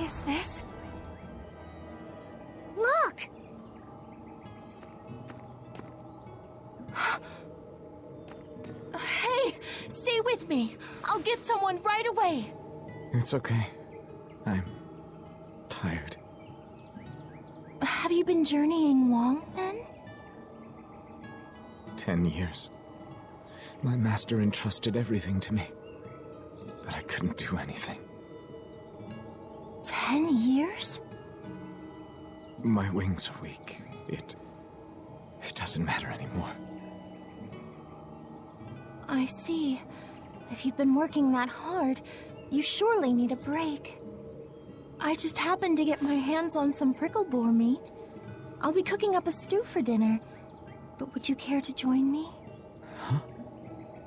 is this? Look! Hey, stay with me. I'll get someone right away. It's okay. I'm tired. Have you been journeying long, then? 10 years. My master entrusted everything to me, but I couldn't do anything. 10 years? My wings are weak. It doesn't matter anymore. I see. If you've been working that hard, you surely need a break. I just happened to get my hands on some prickle boar meat. I'll be cooking up a stew for dinner. But would you care to join me? Huh?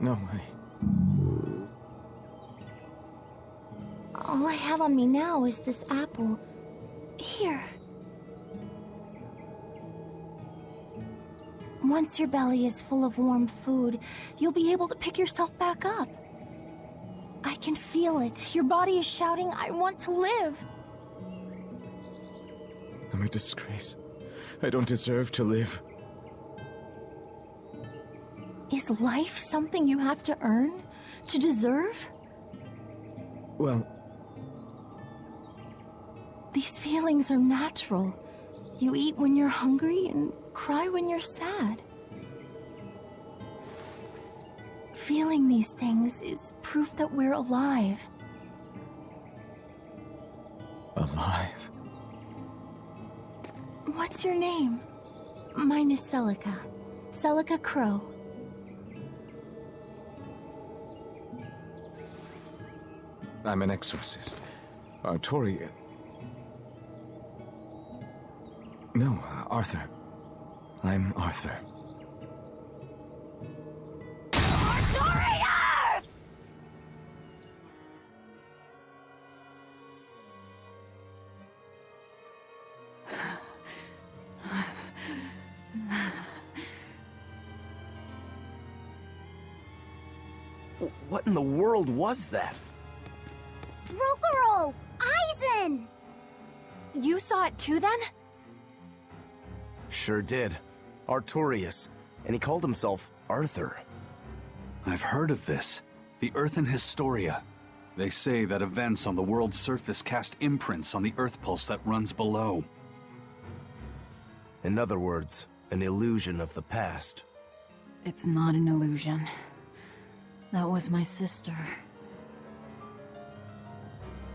No, All I have on me now is this apple. Here. Once your belly is full of warm food, you'll be able to pick yourself back up. I can feel it. Your body is shouting, I want to live. I'm a disgrace. I don't deserve to live. Is life something you have to earn? To deserve? Well, these feelings are natural. You eat when you're hungry and cry when you're sad. Feeling these things is proof that we're alive. alive. What's your name? Mine is Celica. Celica Crow. I'm an exorcist. Artorius. No, Arthur. I'm Arthur. Artorius! What in the world was that? Rokuro! Aizen! You saw it too, then? Sure did. Artorius. And he called himself Arthur. I've heard of this. The Earthen Historia. They say that events on the world's surface cast imprints on the Earth pulse that runs below. In other words, an illusion of the past. It's not an illusion. That was my sister.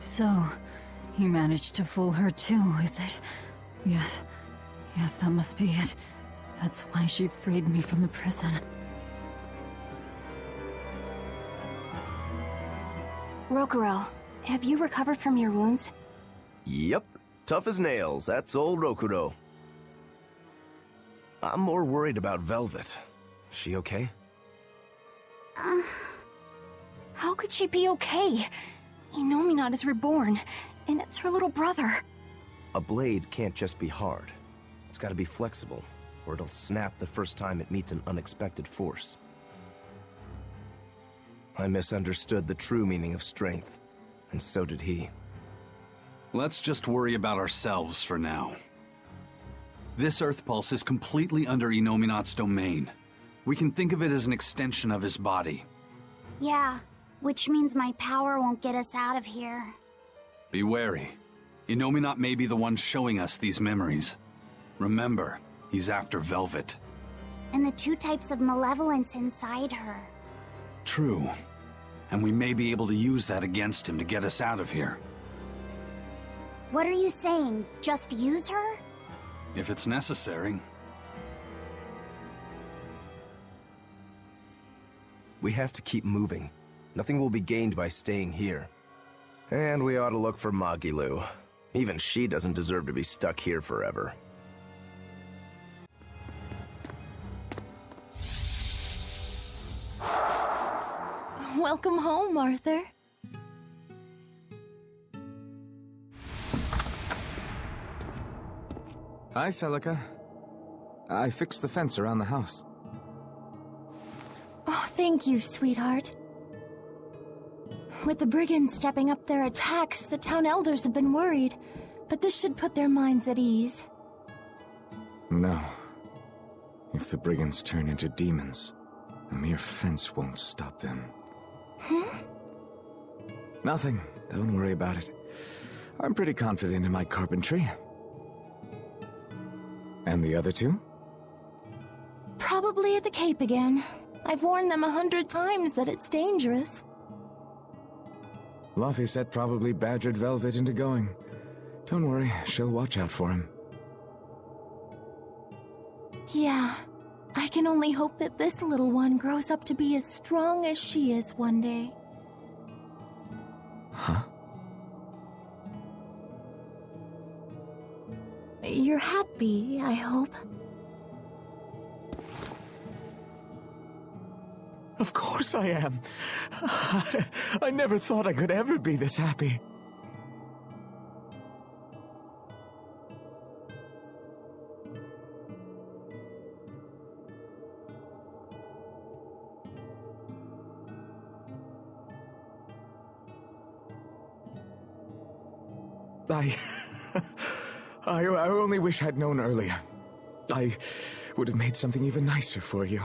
So, he managed to fool her too, is it? Yes, that must be it. That's why she freed me from the prison. Rokuro, have you recovered from your wounds? Yep. Tough as nails. That's old Rokuro. I'm more worried about Velvet. She okay? How could she be okay? Inominat is reborn, and it's her little brother. A blade can't just be hard. It's gotta be flexible, or it'll snap the first time it meets an unexpected force. I misunderstood the true meaning of strength, and so did he. Let's just worry about ourselves for now. This Earth pulse is completely under Inominat's domain. We can think of it as an extension of his body. Yeah, which means my power won't get us out of here. Be wary. Inominat may be the one showing us these memories. Remember, he's after Velvet. And the two types of malevolence inside her. True. And we may be able to use that against him to get us out of here. What are you saying? Just use her? If it's necessary. We have to keep moving. Nothing will be gained by staying here. And we ought to look for Magilu. Even she doesn't deserve to be stuck here forever. Welcome home, Arthur. Hi, Celica. I fixed the fence around the house. Oh, thank you, sweetheart. With the brigands stepping up their attacks, the town elders have been worried. But this should put their minds at ease. No. If the brigands turn into demons, a mere fence won't stop them. Nothing. Don't worry about it. I'm pretty confident in my carpentry. And the other two? Probably at the Cape again. I've warned them 100 times that it's dangerous. Luffy said probably badgered Velvet into going. Don't worry, she'll watch out for him. Yeah. I can only hope that this little one grows up to be as strong as she is one day. Huh? You're happy, I hope. Of course I am. I never thought I could ever be this happy. I only wish I'd known earlier. I would have made something even nicer for you.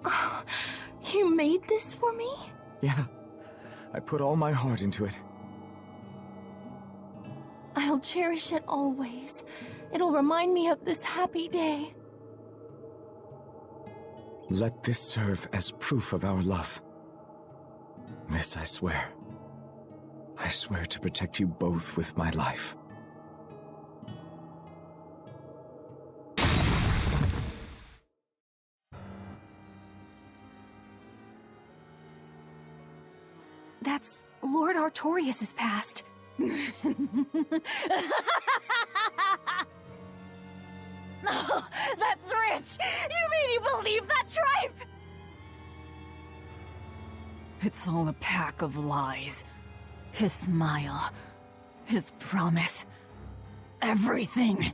Oh, you made this for me? Yeah, I put all my heart into it. I'll cherish it always. It'll remind me of this happy day. Let this serve as proof of our love. This I swear. I swear to protect you both with my life. That's Lord Artorias' past. No, that's rich! You mean you believe that tripe? It's all a pack of lies. His smile, his promise, everything.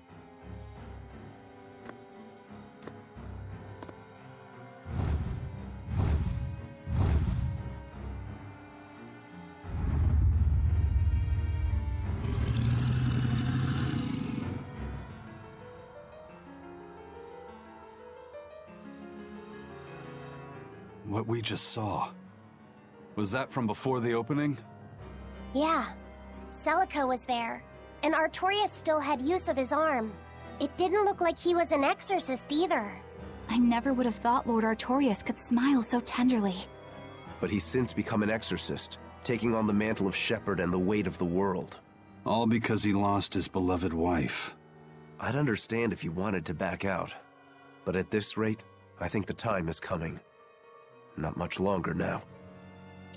What we just saw, was that from before the opening? Yeah. Celica was there, and Artorias still had use of his arm. It didn't look like he was an exorcist either. I never would have thought Lord Artorias could smile so tenderly. But he's since become an exorcist, taking on the mantle of shepherd and the weight of the world. All because he lost his beloved wife. I'd understand if you wanted to back out. But at this rate, I think the time is coming. Not much longer now.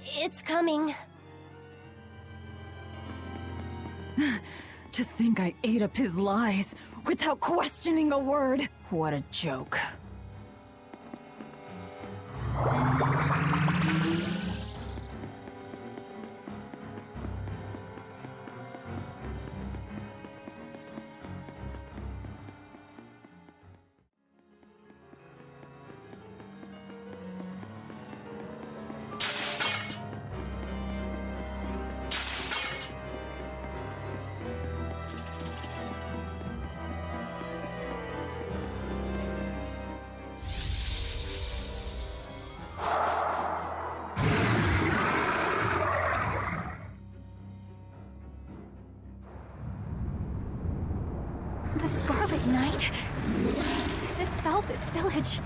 It's coming. To think I ate up his lies without questioning a word. What a joke. The Scarlet Knight? This is Velvet's village.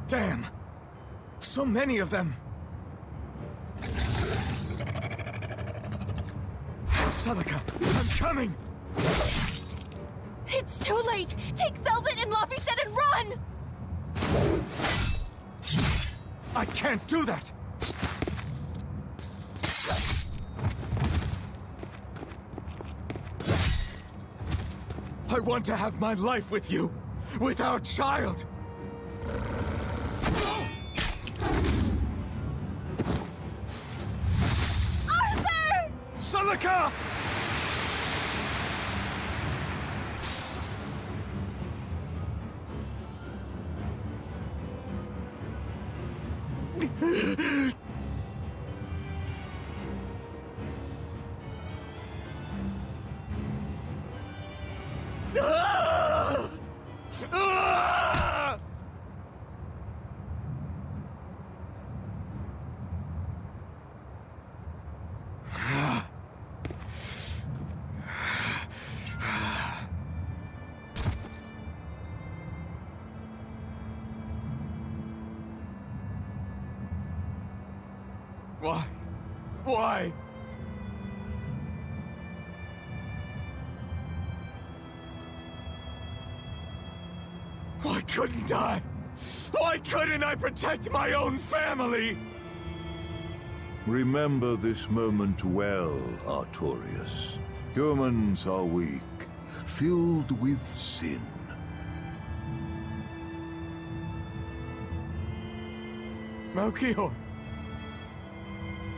Damn! So many of them! Celica, I'm coming! It's too late! Take Velvet and Laphicet and run! I can't do that! I want to have my life with you, with our child! Arthur! Celica! Why? Why? Why couldn't I? Why couldn't I protect my own family? Remember this moment well, Artorias. Humans are weak, filled with sin. Melchior!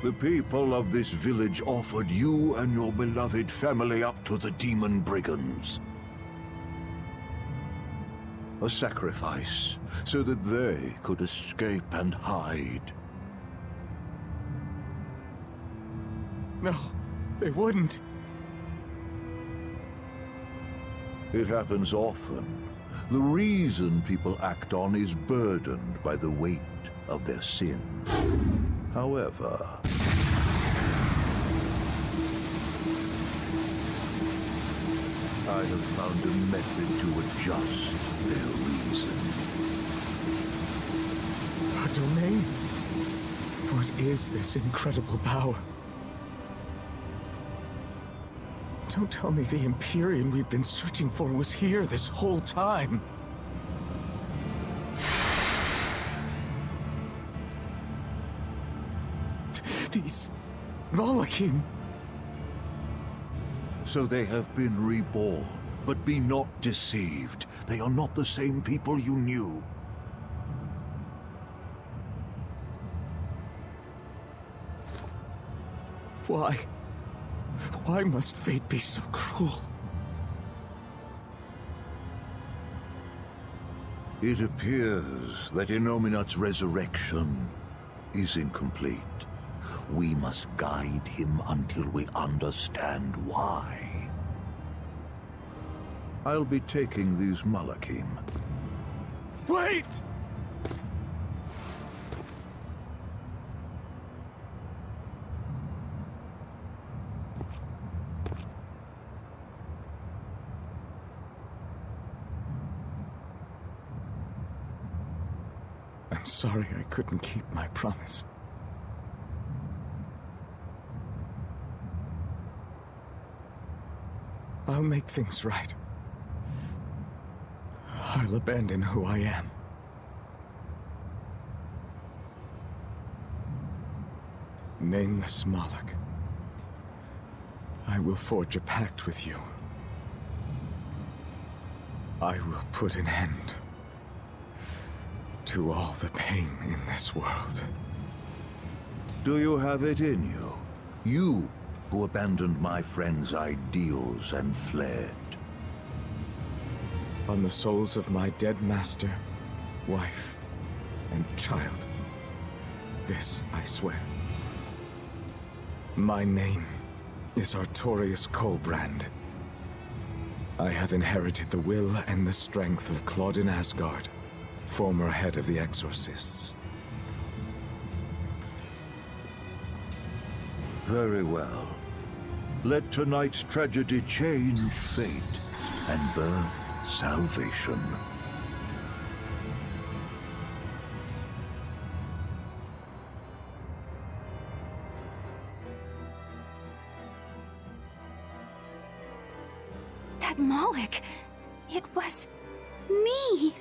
The people of this village offered you and your beloved family up to the demon brigands. A sacrifice, so that they could escape and hide. No, they wouldn't. It happens often. The reason people act on is burdened by the weight of their sins. However, I have found a method to adjust their reason. A domain? What is this incredible power? Don't tell me the Empyrean we've been searching for was here this whole time. These Malachim. So they have been reborn, but be not deceived. They are not the same people you knew. Why? Why must fate be so cruel? It appears that Innominat's resurrection is incomplete. We must guide him until we understand why. I'll be taking these Malachim. Wait! I'm sorry I couldn't keep my promise. I'll make things right. I'll abandon who I am. Nameless Moloch. I will forge a pact with you. I will put an end to all the pain in this world. Do you have it in you? You who abandoned my friend's ideals and fled. On the souls of my dead master, wife, and child. This I swear. My name is Artorias Colbrand. I have inherited the will and the strength of Claudin Asgard, former head of the Exorcists. Very well. Let tonight's tragedy change fate and birth salvation. That Moloch, it was me.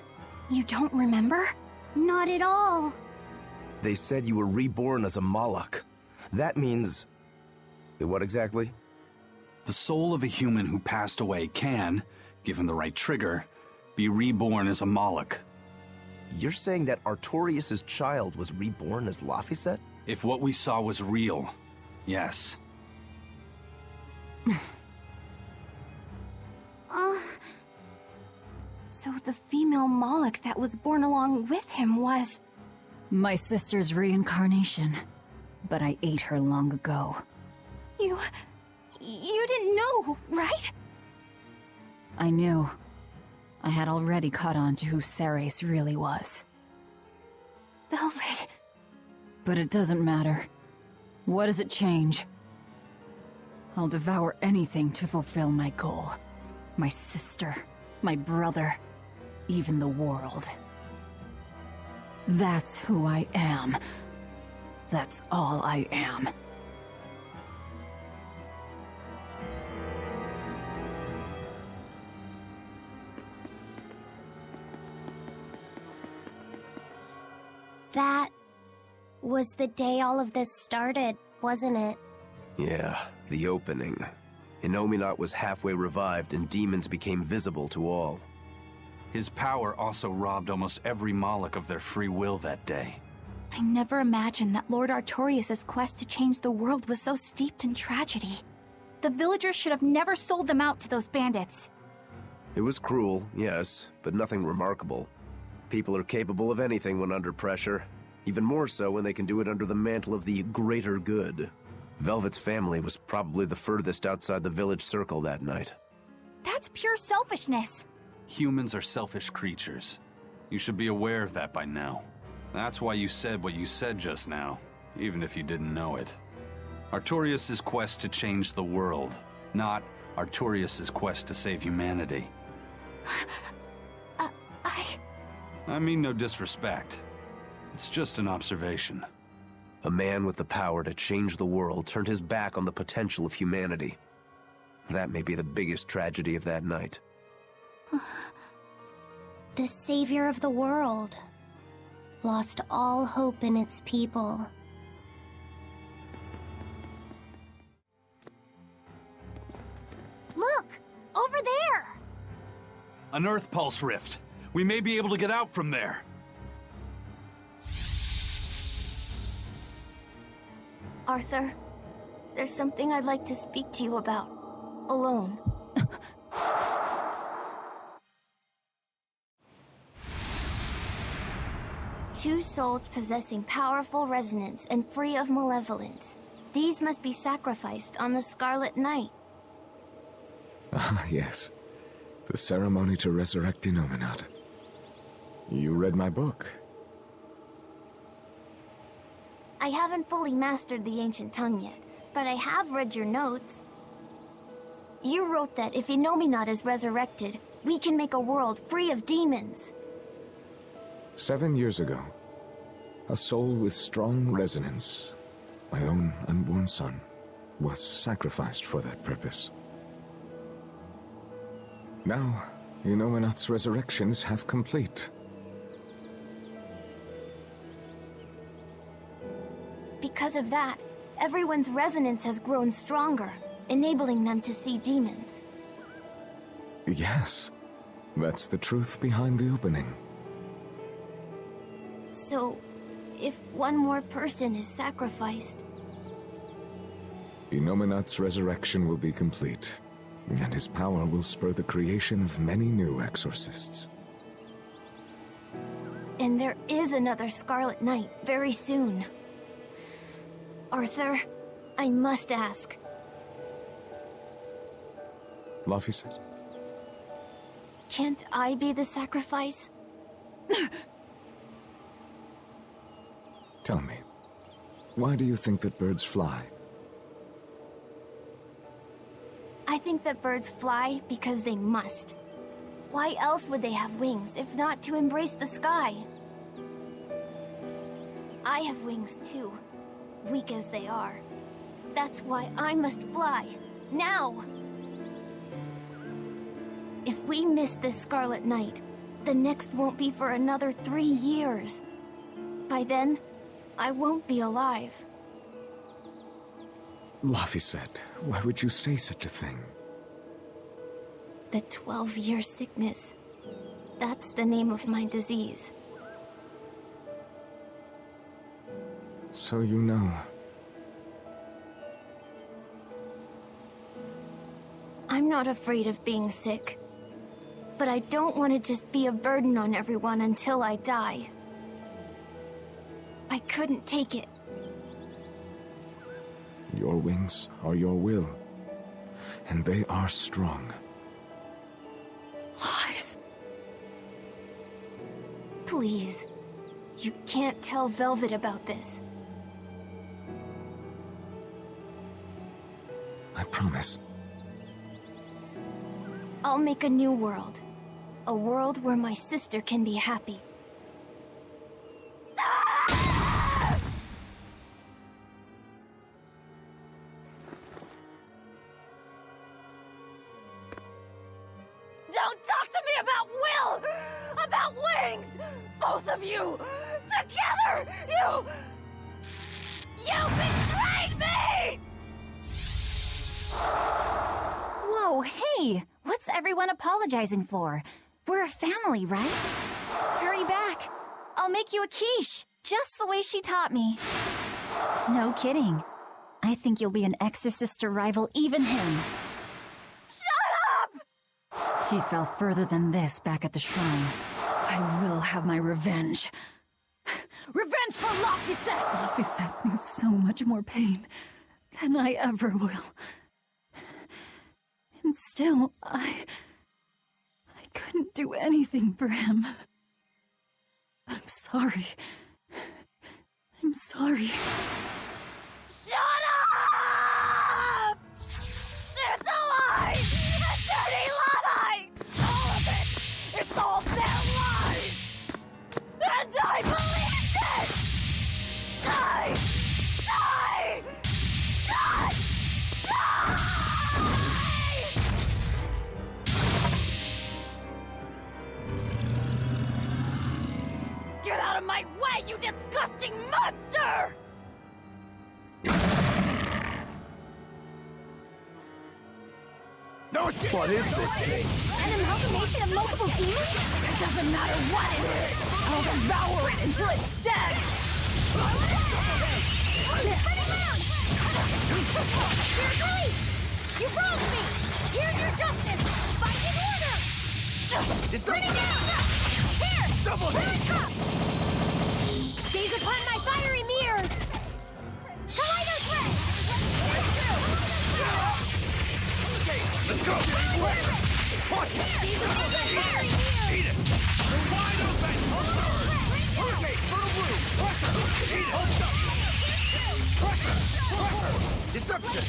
You don't remember? Not at all. They said you were reborn as a Moloch. That means... what exactly? The soul of a human who passed away can, given the right trigger, be reborn as a Moloch. You're saying that Artorias' child was reborn as Laphicet? If what we saw was real, yes. So the female Moloch that was born along with him was... My sister's reincarnation. But I ate her long ago. You didn't know, right? I knew. I had already caught on to who Ceres really was. Velvet... But it doesn't matter. What does it change? I'll devour anything to fulfill my goal. My sister, my brother, even the world. That's who I am. That's all I am. That was the day all of this started, wasn't it? Yeah, the opening. Innominat was halfway revived and demons became visible to all. His power also robbed almost every Moloch of their free will that day. I never imagined that Lord Artorias' quest to change the world was so steeped in tragedy. The villagers should have never sold them out to those bandits. It was cruel, yes, but nothing remarkable. People are capable of anything when under pressure, even more so when they can do it under the mantle of the greater good. Velvet's family was probably the furthest outside the village circle that night. That's pure selfishness. Humans are selfish creatures. You should be aware of that by now. That's why you said what you said just now, even if you didn't know it. Artorias' quest to change the world, not Artorias' quest to save humanity. I mean no disrespect. It's just an observation. A man with the power to change the world turned his back on the potential of humanity. That may be the biggest tragedy of that night. The savior of the world lost all hope in its people. Look! Over there! An Earth Pulse rift. We may be able to get out from there. Arthur, there's something I'd like to speak to you about. Alone. Two souls possessing powerful resonance and free of malevolence. These must be sacrificed on the Scarlet Night. Ah, yes. The ceremony to resurrect Innominat. You read my book. I haven't fully mastered the ancient tongue yet, but I have read your notes. You wrote that if Innominat is resurrected, we can make a world free of demons. 7 years ago, a soul with strong resonance, my own unborn son, was sacrificed for that purpose. Now, Innominat's resurrection is half complete. Because of that, everyone's resonance has grown stronger, enabling them to see demons. Yes, that's the truth behind the opening. So, if one more person is sacrificed... Innominat's resurrection will be complete, and his power will spur the creation of many new exorcists. And there is another Scarlet Night very soon. Arthur, I must ask. Laphicet? Can't I be the sacrifice? Tell me, why do you think that birds fly? I think that birds fly because they must. Why else would they have wings if not to embrace the sky? I have wings too, weak as they are. That's why I must fly, now! If we miss this Scarlet Night, the next won't be for another 3 years. By then, I won't be alive. Laphicet, why would you say such a thing? The 12-year sickness. That's the name of my disease. So you know. not afraid of being sick. But I don't want to just be a burden on everyone until I die. I couldn't take it. Your wings are your will, and they are strong. Lars. Please. You can't tell Velvet about this. I promise. I'll make a new world. A world where my sister can be happy. Don't talk to me about will! About wings! Both of you! Together! You betrayed me! Whoa, hey! What's everyone apologizing for? We're a family, right? Hurry back. I'll make you a quiche, just the way she taught me. No kidding. I think you'll be an exorcist to rival even him. He fell further than this back at the shrine. I will have my revenge. Revenge for Laphicet! Laphicet knew so much more pain than I ever will. And still, I couldn't do anything for him. I'm sorry. I'm sorry. Shut up! It's a lie! A dirty lie! All of it! It's all their lies! And I believed it! Die! Die! Die! Die! Get out of my way, you disgusting monster! No escape! What is this thing? An amalgamation of multiple demons? It doesn't matter what it is! I'll devour it until it's dead! Turn around! You're police! You wronged me! Here's your justice! Fight in order! Bring it down! Here! Double Here it comes! Gaze upon my fiery mirrors! Kaleidos ray! Okay, let's go! Watch it! Gaze upon my fiery mirrors! Eat it! They're wide open! Okay, fertile blue! Pressure! Eat it! Hold up! Pressure! Pressure! Deception!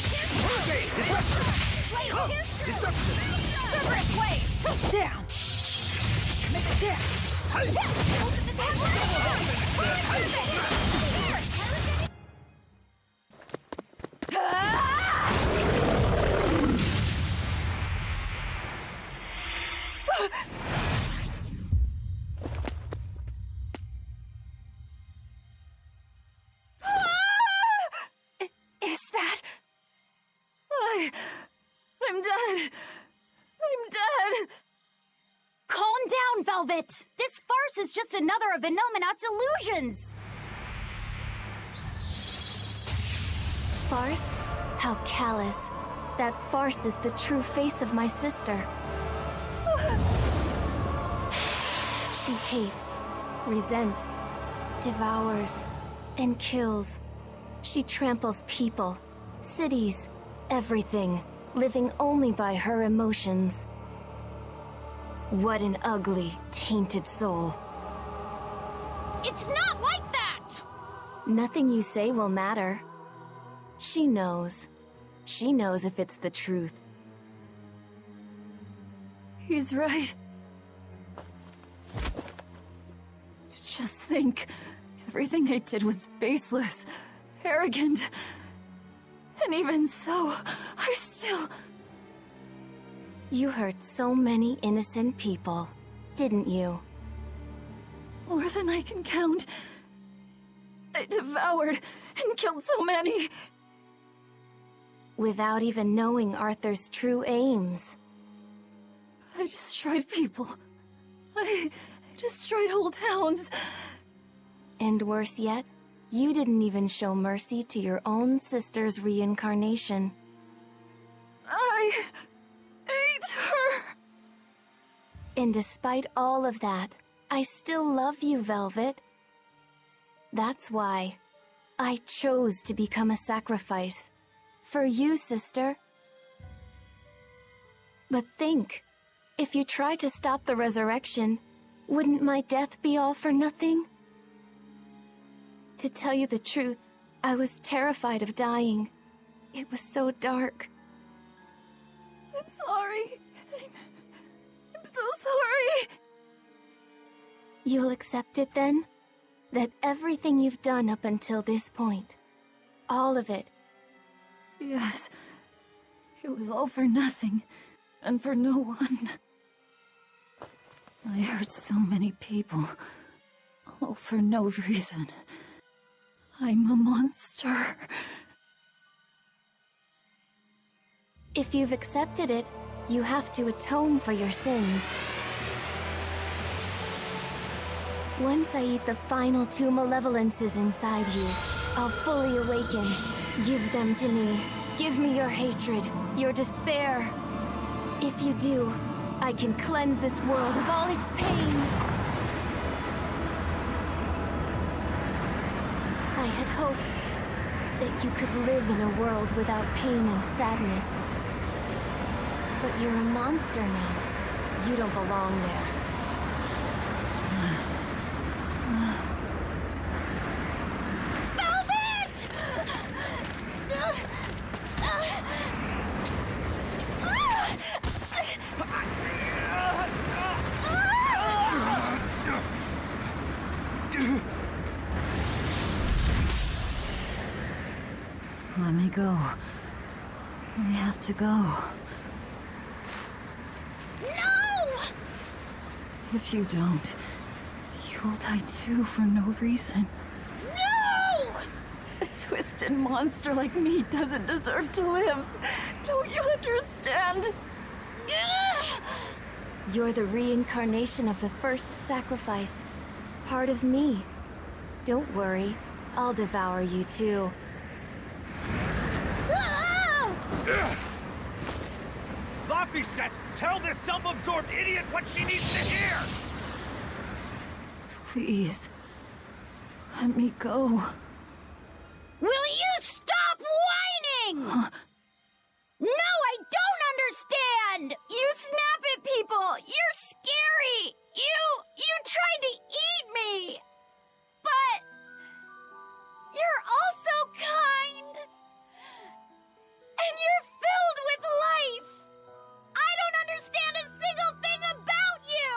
Okay, deception! Deception! Cerberus wave! Down! Make it down! Is that... I'm dead. I'm dead. Calm down, Velvet! This farce is just another of Illuminat's illusions! Farce? How callous. That farce is the true face of my sister. She hates, resents, devours, and kills. She tramples people, cities, everything, living only by her emotions. What an ugly, tainted soul. It's not like that! Nothing you say will matter. She knows. She knows if it's the truth. He's right. Just think. Everything I did was baseless, arrogant. And even so, I still... You hurt so many innocent people, didn't you? More than I can count. I devoured and killed so many. Without even knowing Arthur's true aims. I destroyed people. I destroyed whole towns. And worse yet, you didn't even show mercy to your own sister's reincarnation. I And despite all of that, I still love you, Velvet. That's why I chose to become a sacrifice. For you, sister. But think, if you try to stop the resurrection, wouldn't my death be all for nothing? To tell you the truth, I was terrified of dying. It was so dark. I'm sorry. I'm so sorry. You'll accept it then? That everything you've done up until this point, all of it. Yes. It was all for nothing, and for no one. I hurt so many people, all for no reason. I'm a monster. If you've accepted it, you have to atone for your sins. Once I eat the final 2 malevolences inside you, I'll fully awaken. Give them to me. Give me your hatred, your despair. If you do, I can cleanse this world of all its pain. I had hoped that you could live in a world without pain and sadness. But you're a monster now. You don't belong there. Let me go. I have to go. No! If you don't, you'll die too for no reason. No! A twisted monster like me doesn't deserve to live. Don't you understand? You're the reincarnation of the first sacrifice. Part of me. Don't worry, I'll devour you too. Laphicet, tell this self-absorbed idiot what she needs to hear! Please, let me go. Will you stop whining? No, I don't understand! You snap at people! You're scary! You tried to eat me! But you're also kind! And you're filled with life! I don't understand a single thing about you!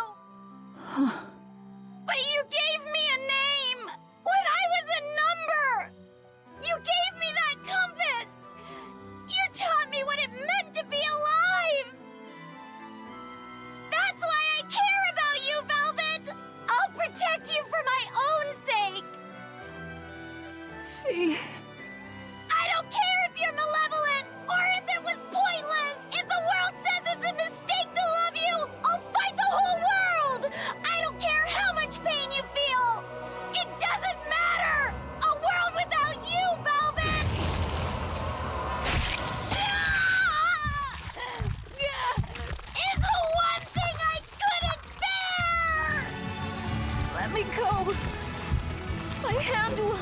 But you gave me a name! When I was a number! You gave me that compass! You taught me what it meant to be alive! That's why I care about you, Velvet! I'll protect you for my own sake! Fee. I don't care if you're malevolent, or if it was pointless! If the world says it's a mistake to love you, I'll fight the whole world! I don't care how much pain you feel! It doesn't matter! A world without you, Velvet! Is the one thing I couldn't bear! Let me go. My hand will...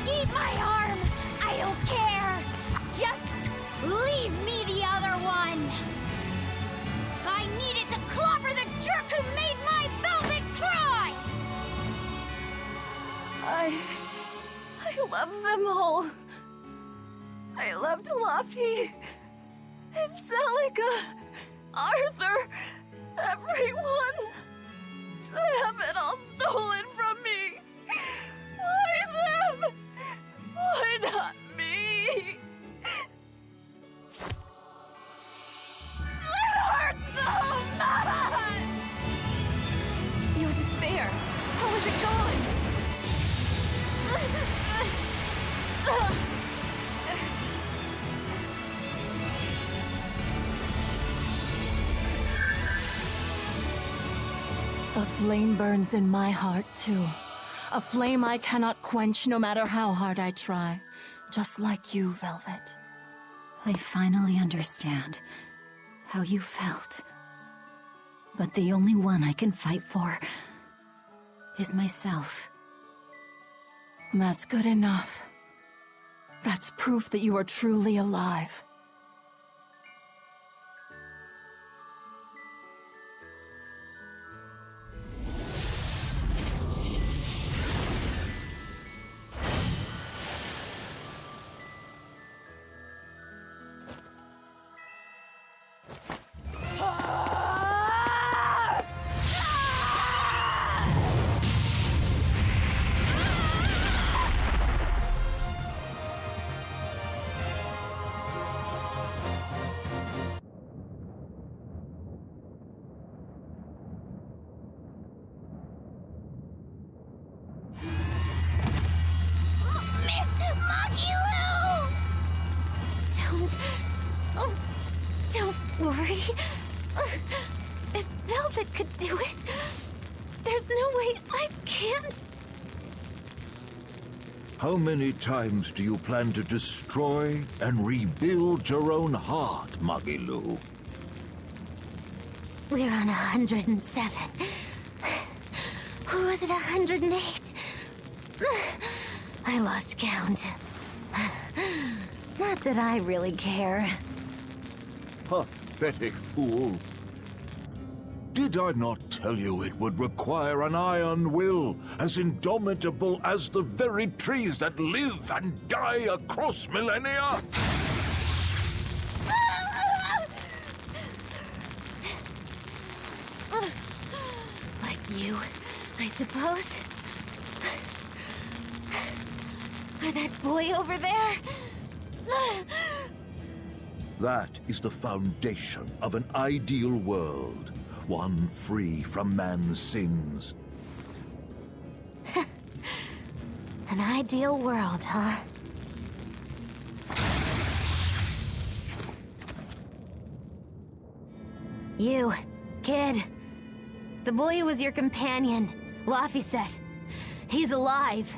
Eat my arm! I don't care! Just leave me the other one! I need it to clobber the jerk who made my Velvet cry! I love them all. I loved Laffy and Celica, Arthur, everyone. To have it all stolen from me. Why them? Why not me? It hurts so much! Your despair, how is it gone? A flame burns in my heart, too. A flame I cannot quench no matter how hard I try. Just like you, Velvet. I finally understand how you felt But the only one I can fight for is myself. That's good enough. That's proof that you are truly alive. Don't worry. If Velvet could do it, there's no way I can't. How many times do you plan to destroy and rebuild your own heart, Magilu? We're on 107. Or was it 108? I lost count. Not that I really care. Pathetic fool. Did I not tell you it would require an iron will as indomitable as the very trees that live and die across millennia? Like you, I suppose. Or that boy over there. That is the foundation of an ideal world, one free from man's sins. An ideal world, huh? You, kid. The boy who was your companion, Laphicet. He's alive.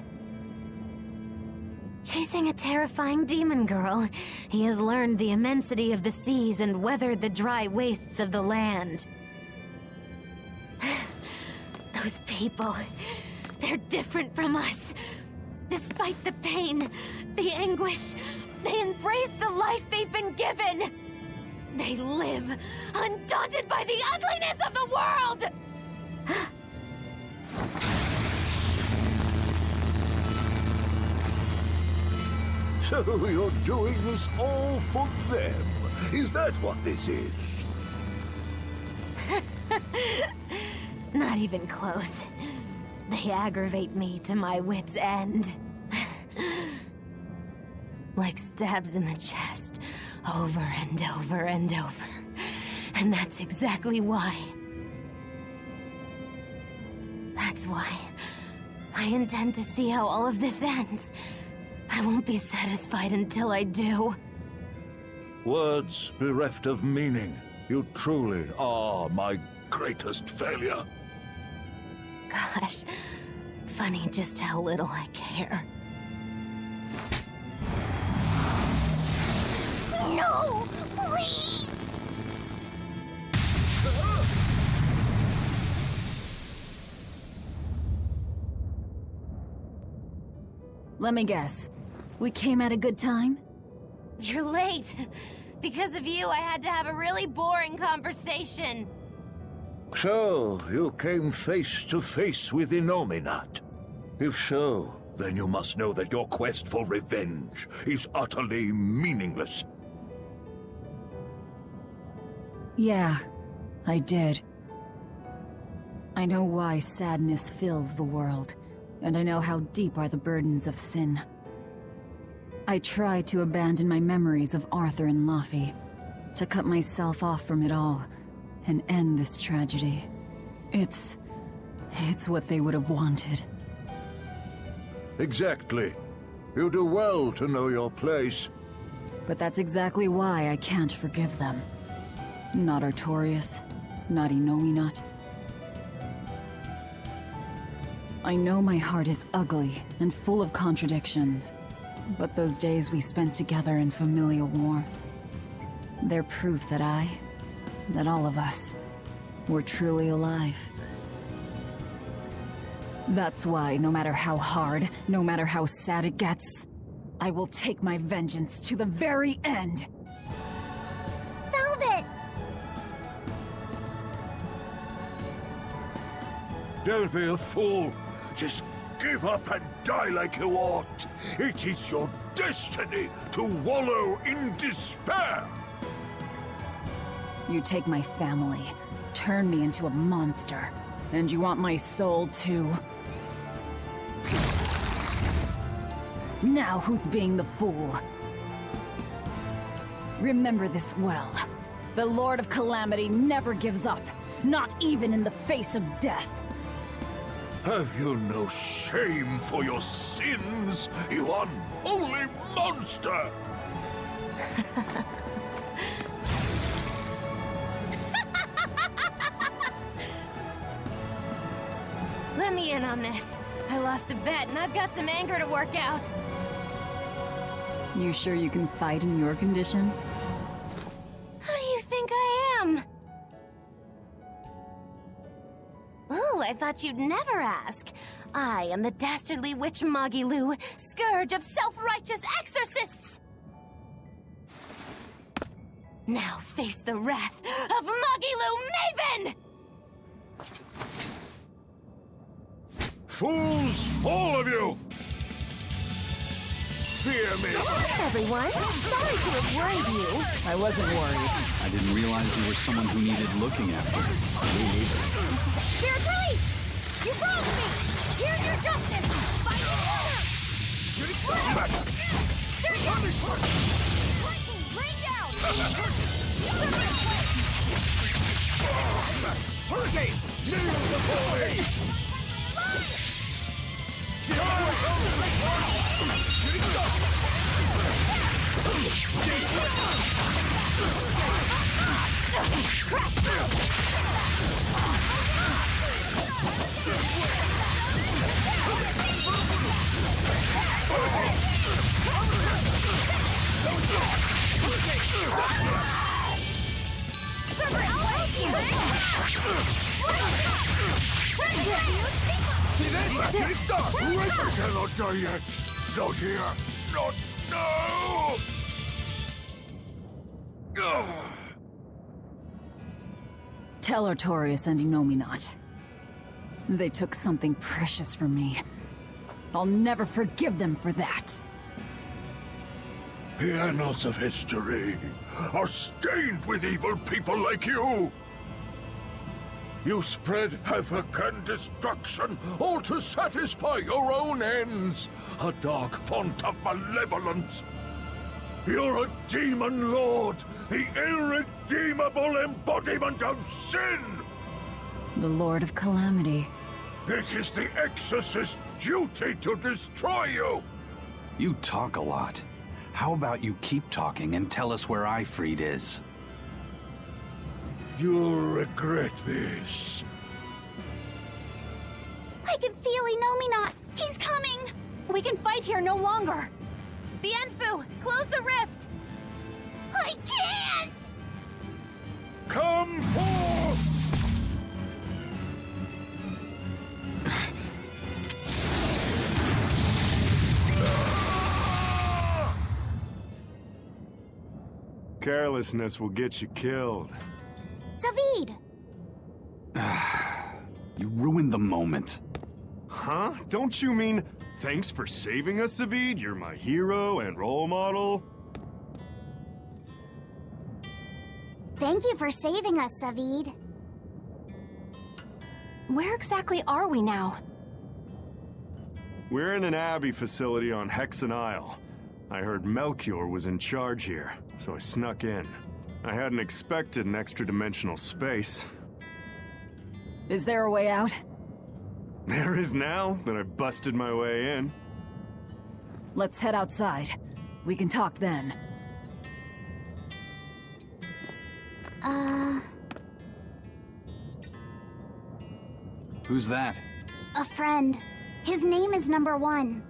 Chasing a terrifying demon girl, he has learned the immensity of the seas and weathered the dry wastes of the land. Those people, they're different from us. Despite the pain, the anguish, they embrace the life they've been given. They live, undaunted by the ugliness of the world! So you're doing this all for them? Is that what this is? Not even close. They aggravate me to my wit's end. Like stabs in the chest, over and over and over. And that's exactly why. That's why I intend to see how all of this ends. I won't be satisfied until I do. Words bereft of meaning. You truly are my greatest failure. Gosh, funny just how little I care. No! Please! Let me guess. We came at a good time? You're late. Because of you, I had to have a really boring conversation. So, you came face to face with Innominat. If so, then you must know that your quest for revenge is utterly meaningless. Yeah, I did. I know why sadness fills the world, and I know how deep are the burdens of sin. I tried to abandon my memories of Arthur and Laffy, to cut myself off from it all, and end this tragedy. It's what they would have wanted. Exactly. You do well to know your place. But that's exactly why I can't forgive them. Not Artorias, not Innominat. I know my heart is ugly and full of contradictions, but those days we spent together in familial warmth, they're proof that all of us, We're truly alive. That's why, no matter how hard, no matter how sad it gets, I will take my vengeance to the very end! Velvet! Don't be a fool. Just give up and die like you ought. It is your destiny to wallow in despair. You take my family, turn me into a monster, and you want my soul too? Now who's being the fool? Remember this well. The Lord of Calamity never gives up, not even in the face of death. Have you no shame for your sins, you unholy monster? Let me in on this. I lost a bet and I've got some anger to work out. You sure you can fight in your condition? Who do you think I am? Oh, I thought you'd never ask. I am the dastardly witch Magilu, scourge of self-righteous exorcists! Now face the wrath of Magilu Maven! Fools, all of you! Fear me! Everyone, sorry to have worried you. I wasn't worried. I didn't realize you were someone who needed looking after. Spirit release! You wronged me! Here's your justice! Fight the order! Lightning, rain down! Hurricane! Needle the boy! Shooting star! Crash through! See this? Shooting star! I cannot die yet. Not here. Not now! Ugh. Tell Artorias and Inominat. They took something precious from me. I'll never forgive them for that. The annals of history are stained with evil people like you. You spread havoc and destruction, all to satisfy your own ends. A dark font of malevolence. You're a demon lord, the irredeemable embodiment of sin! The Lord of Calamity. It is the Exorcist's duty to destroy you! You talk a lot. How about you keep talking and tell us where Ifrit is? You'll regret this. I can feel Inominat! He's coming! We can fight here no longer! Bienfu, close the rift! I can't! Come forth! Carelessness will get you killed. Zavid! You ruined the moment. Huh? Don't you mean, thanks for saving us, Zavid? You're my hero and role model? Thank you for saving us, Zavid. Where exactly are we now? We're in an Abbey facility on Hexen Isle. I heard Melchior was in charge here, so I snuck in. I hadn't expected an extra-dimensional space. Is there a way out? There is now that I busted my way in. Let's head outside. We can talk then. Who's that? A friend. His name is Number 1.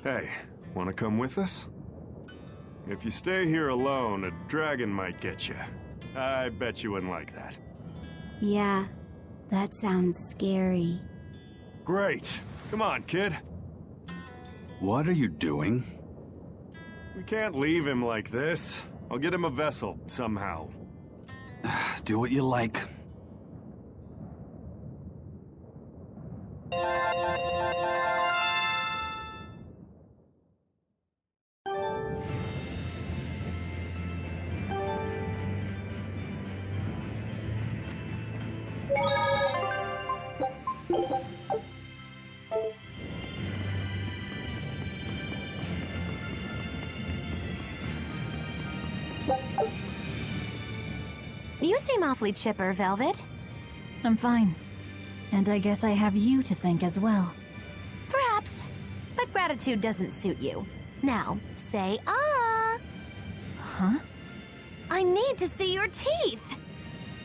Hey, wanna come with us? If you stay here alone, a dragon might get you. I bet you wouldn't like that. Yeah, that sounds scary. Great. Come on, kid. What are you doing? We can't leave him like this. I'll get him a vessel, somehow. Do what you like. You seem awfully chipper, Velvet. I'm fine. And I guess I have you to thank as well. Perhaps, but gratitude doesn't suit you. Now, say ah. Huh? I need to see your teeth.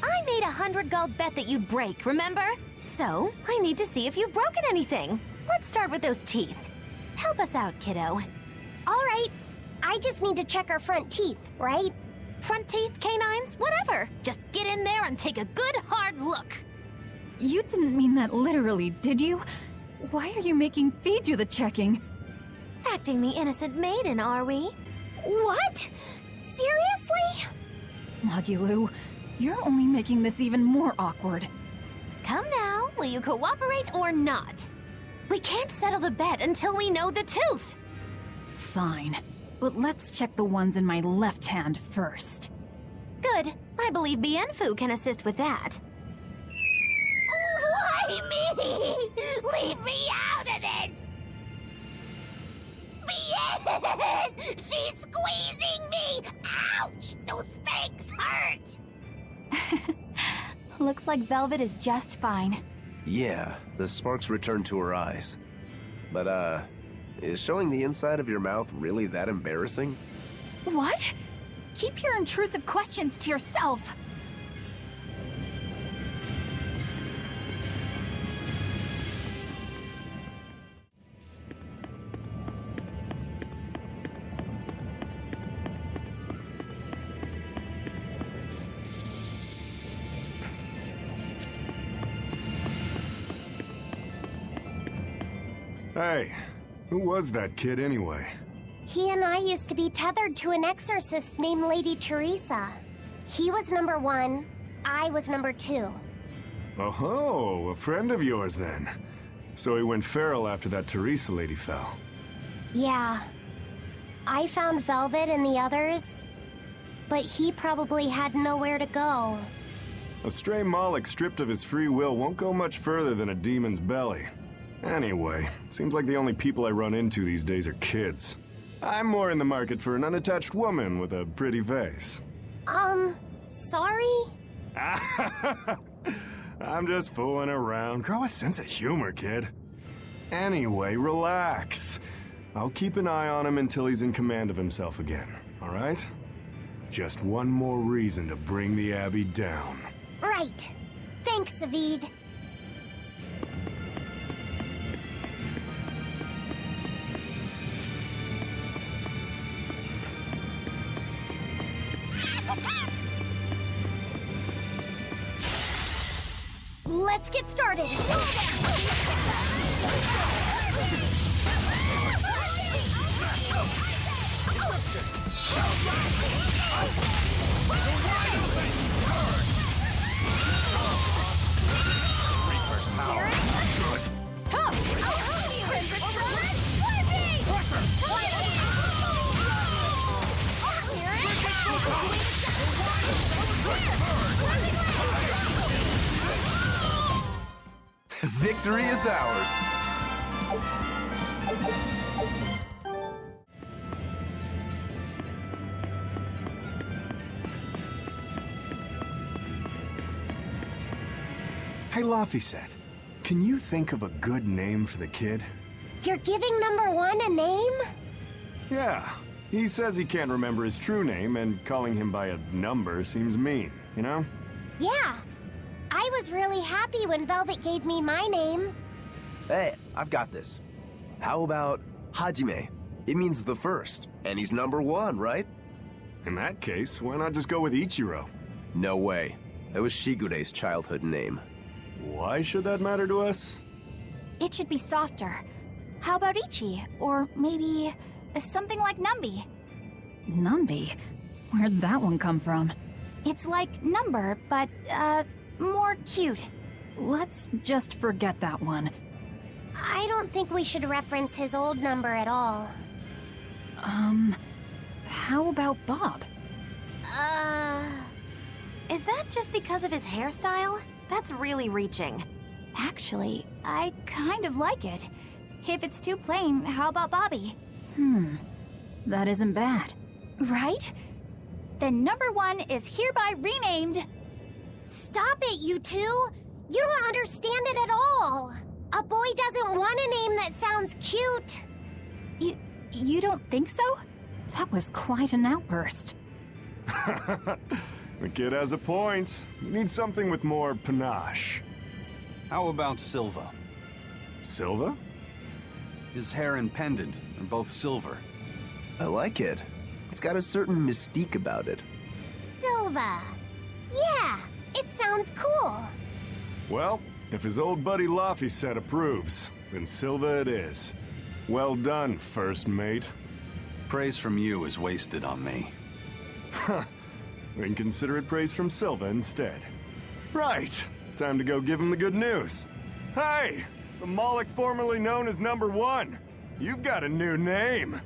I made 100 gold bet that you'd break, remember? So, I need to see if you've broken anything. Let's start with those teeth. Help us out, kiddo. All right. I just need to check our front teeth, right? Front teeth, canines, whatever. Just get in there and take a good hard look. You didn't mean that literally, did you? Why are you making Fee do the checking? Acting the innocent maiden, are we? What? Seriously? Magilu, you're only making this even more awkward. Come now, will you cooperate or not? We can't settle the bet until we know the tooth. Fine, but let's check the ones in my left hand first. Good. I believe Bienfu can assist with that. Why me? Leave me out of this! Bien! She's squeezing me! Ouch! Those fangs hurt! Looks like Velvet is just fine. Yeah, the sparks returned to her eyes. But, is showing the inside of your mouth really that embarrassing? What? Keep your intrusive questions to yourself. Hey, who was that kid anyway? He and I used to be tethered to an exorcist named Lady Teresa. He was number 1, I was number 2. Oh, a friend of yours then. So he went feral after that Teresa lady fell. Yeah. I found Velvet and the others, but he probably had nowhere to go. A stray Moloch stripped of his free will won't go much further than a demon's belly. Anyway, seems like the only people I run into these days are kids. I'm more in the market for an unattached woman with a pretty face. Sorry? I'm just fooling around. Grow a sense of humor, kid. Anyway, relax. I'll keep an eye on him until he's in command of himself again, all right? Just one more reason to bring the Abbey down. Right. Thanks, Savid. Let's get started. Victory is ours! Hey, Laphicet, can you think of a good name for the kid? You're giving number 1 a name? Yeah, he says he can't remember his true name, and calling him by a number seems mean, you know? Yeah. I was really happy when Velvet gave me my name. Hey, I've got this. How about Hajime? It means the first, and he's #1, right? In that case, why not just go with Ichiro? No way. That was Shigure's childhood name. Why should that matter to us? It should be softer. How about Ichi? Or maybe something like Numbi? Numbi? Where'd that one come from? It's like number, but, more cute. Let's just forget that one. I don't think we should reference his old number at all. How about Bob? Is that just because of his hairstyle? That's really reaching. Actually, I kind of like it. If it's too plain, how about Bobby? That isn't bad. Right? Then #1 is hereby renamed... Stop it, you two! You don't understand it at all! A boy doesn't want a name that sounds cute! You don't think so? That was quite an outburst. The kid has a point. You need something with more panache. How about Silva? Silva? His hair and pendant are both silver. I like it. It's got a certain mystique about it. Silva! Yeah, it sounds cool! Well, if his old buddy Laphicet approves, then Silva it is. Well done, first mate. Praise from you is wasted on me. Then consider it praise from Silva instead. Right, time to go give him the good news. Hey, the Moloch formerly known as #1. You've got a new name.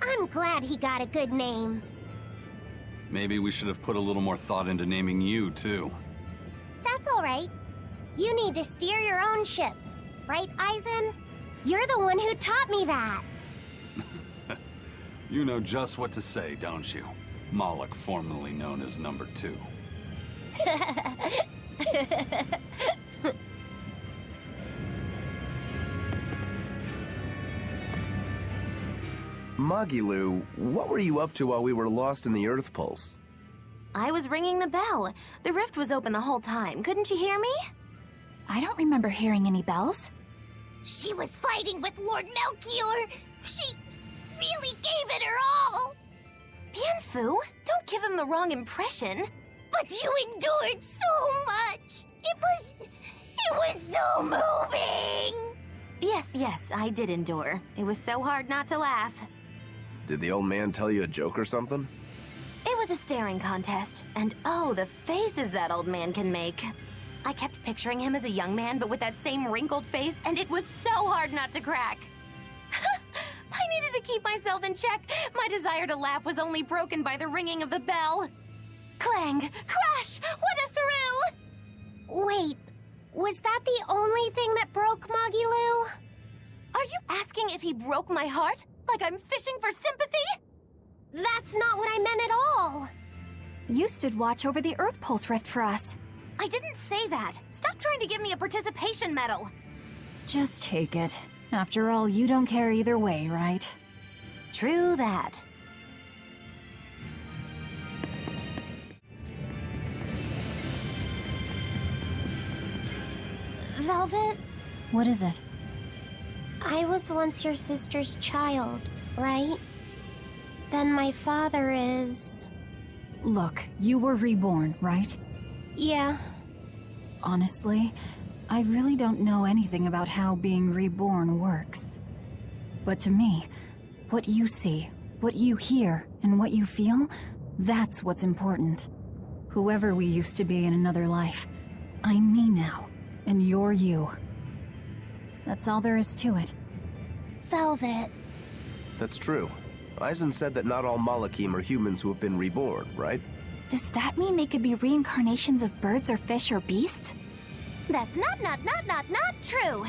I'm glad he got a good name. Maybe we should have put a little more thought into naming you, too. That's alright. You need to steer your own ship. Right, Aizen? You're the one who taught me that. You know just what to say, don't you? Moloch, formerly known as #2. Magilu, what were you up to while we were lost in the Earth Pulse? I was ringing the bell. The rift was open the whole time. Couldn't you hear me? I don't remember hearing any bells. She was fighting with Lord Melchior. She really gave it her all. Bienfu, don't give him the wrong impression. But you endured so much. It was so moving. Yes, I did endure. It was so hard not to laugh. Did the old man tell you a joke or something? It was a staring contest, and oh, the faces that old man can make. I kept picturing him as a young man, but with that same wrinkled face, and it was so hard not to crack. I needed to keep myself in check. My desire to laugh was only broken by the ringing of the bell. Clang! Crash! What a thrill! Wait, was that the only thing that broke Magilu? Are you asking if he broke my heart? Like I'm fishing for sympathy? That's not what I meant at all. You stood watch over the Earth Pulse Rift for us. I didn't say that. Stop trying to give me a participation medal. Just take it. After all, you don't care either way, right? True that. Velvet, What is it? I was once your sister's child, right? Then my father is... Look, you were reborn, right? Yeah. Honestly, I really don't know anything about how being reborn works. But to me, what you see, what you hear, and what you feel, that's what's important. Whoever we used to be in another life, I'm me now, and you're you. That's all there is to it. Velvet. That's true. Aizen said that not all Malachim are humans who have been reborn, right? Does that mean they could be reincarnations of birds or fish or beasts? That's not true.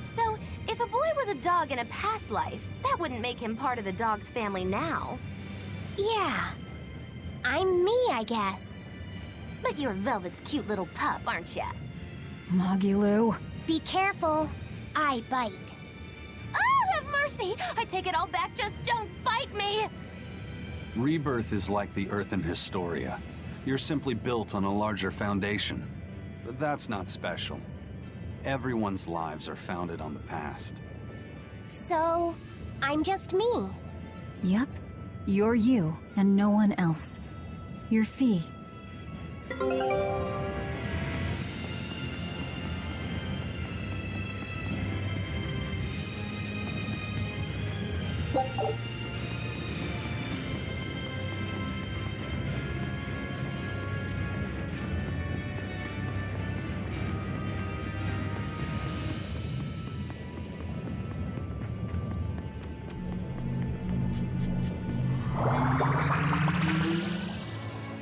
So, if a boy was a dog in a past life, that wouldn't make him part of the dog's family now. Yeah. I'm me, I guess. But you're Velvet's cute little pup, aren't ya? Magilu. Be careful. I bite. Oh, have mercy! I take it all back, just don't bite me! Rebirth is like the Earth in Historia. You're simply built on a larger foundation. But that's not special. Everyone's lives are founded on the past. So, I'm just me. Yep. You're you, and no one else. Your fee.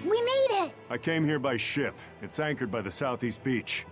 We made it! I came here by ship. It's anchored by the southeast beach.